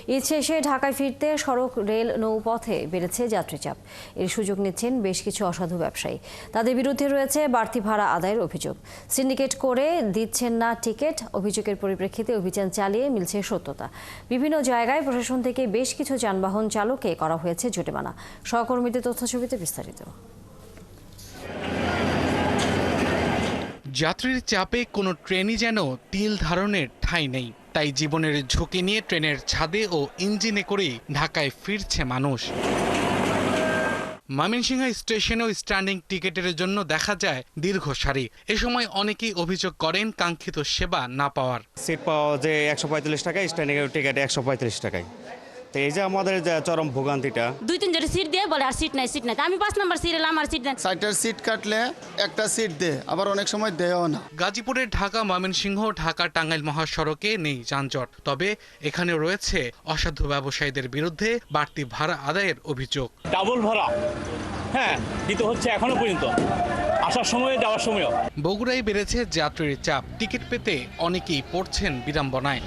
ঈদ শেষে ঢাকায় ফিরতে সড়ক, রেল, নৌপথে বেড়েছে যাত্রীচাপ। এর সুযোগ নিচ্ছেন বেশ কিছু অসাধু ব্যবসায়ী। তাদের বিরুদ্ধে রয়েছে বাড়তি ভাড়া আদায়ের অভিযোগ। সিন্ডিকেট করে দিচ্ছেন না টিকিট। অভিযোগের পরিপ্রেক্ষিতে অভিযান চালিয়ে মিলছে সত্যতা। বিভিন্ন জায়গায় প্রশাসন থেকে বেশ কিছু যানবাহন চালককে করা হয়েছে জরিমানা। সহকর্মীদের তথ্যছবিতে বিস্তারিত। যাত্রীর চাপে কোনো ট্রেনই যেন তিল ধারণের ঠাঁই নেই। তাই জীবনের ঝুঁকি নিয়ে ট্রেনের ছাদে ও ইঞ্জিনে করেই ঢাকায় ফিরছে মানুষ। ময়মনসিংহ স্টেশনেও স্ট্যান্ডিং টিকিটের জন্য দেখা যায় দীর্ঘ সারি। এ সময় অনেকেই অভিযোগ করেন কাঙ্ক্ষিত সেবা না পাওয়ার। সিট পাওয়া যে 145 টাকায়, স্ট্যান্ডিং টিকিট 135 টাকায়। তো এই যে আমাদের যে চরম ভোগান্তিটা। 2-3 জন সিট দিয়ে বলে আর সিট নাই। আমি 5 নম্বর সিট এলাম, আর সিট নাই। 60টার সিট কাটলে একটা সিট দে, আবার অনেক সময় দেয়ও না। গাজীপুরের ঢাকা ময়মনসিংহ, ঢাকা টাঙ্গাইল মহাসড়কে নেই যানজট। তবে এখানে রয়েছে অসাধু ব্যবসায়ীদের বিরুদ্ধে বাড়তি ভাড়া আদায়ের অভিযোগ। ডাবল ভাড়া দিতে হচ্ছে এখনো পর্যন্ত, আসার সময় যাওয়ার সময়ও। বগুড়ায় বেড়েছে যাত্রীর চাপ। টিকিট পেতে অনেকেই পড়ছেন বিড়ম্বনায়।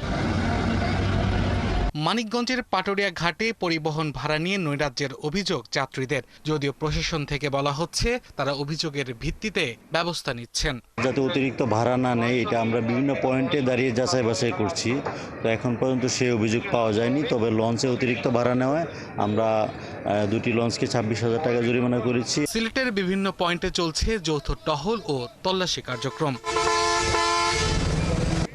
মানিকগঞ্জের পাটুরিয়া ঘাটে পরিবহন ভাড়া নিয়ে নৈরাজ্যের অভিযোগ যাত্রীদের। যদিও প্রশাসন থেকে বলা হচ্ছে তারা অভিযোগের ভিত্তিতে ব্যবস্থা নিচ্ছেন। যাতে অতিরিক্ত ভাড়া না নেয়, এটা আমরা বিভিন্ন পয়েন্টে দাঁড়িয়ে যাচাই বাছাই করছি। তো এখন পর্যন্ত সেই অভিযোগ পাওয়া যায়নি। তবে লঞ্চে অতিরিক্ত ভাড়া নেওয়ায় আমরা 2টি লঞ্চকে 26,000 টাকা জরিমানা করেছি। সিলেটের বিভিন্ন পয়েন্টে চলছে যৌথ টহল ও তল্লাশি কার্যক্রম।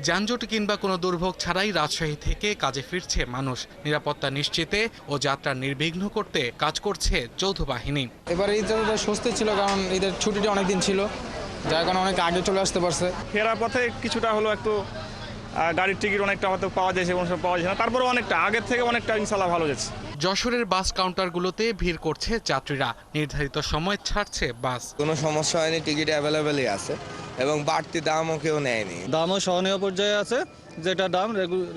যানজট কিংবা কোনো দুর্ভোগ ছাড়াই রাজশাহী থেকে কাজে ফিরছে মানুষ। নিরাপত্তা নিশ্চিতে ও যাত্রা নির্বিঘ্ন করতে কাজ করছে যৌথ বাহিনী। এবারে ঈদটা স্বস্তি ছিল, কারণ ঈদের ছুটিটা অনেক দিন ছিল, যার কারণে অনেক আগে চলে আসতে পারছে। ফেরার পথে কিছুটা হলো একটু গাড়ির টিকিট অনেকটা হয়তো পাওয়া যাচ্ছে, কোনো সময় পাওয়া যাচ্ছে না। তারপরে অনেকটা আগের থেকে অনেকটা ইনশাল্লাহ ভালো যাচ্ছে। যশোরের বাস কাউন্টারগুলোতে ভিড় করছে যাত্রীরা। নির্ধারিত সময় ছাড়ছে বাস। কোনো সমস্যা হয়নি, টিকিট অ্যাভেলেবেলই আছে এবং বাড়তি দামও কেউ নেয়নি। দামও সহনীয় পর্যায়ে আছে, যেটা দাম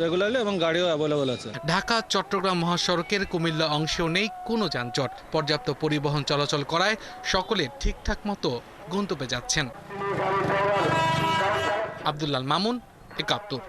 রেগুলারলি, এবং গাড়িও অ্যাভেলেবেল আছে। ঢাকা চট্টগ্রাম মহাসড়কের কুমিল্লা অংশেও নেই কোনো যানজট। পর্যাপ্ত পরিবহন চলাচল করায় সকলে ঠিকঠাক মতো গন্তব্যে যাচ্ছেন। আব্দুল্লাহ মামুন, ৭১।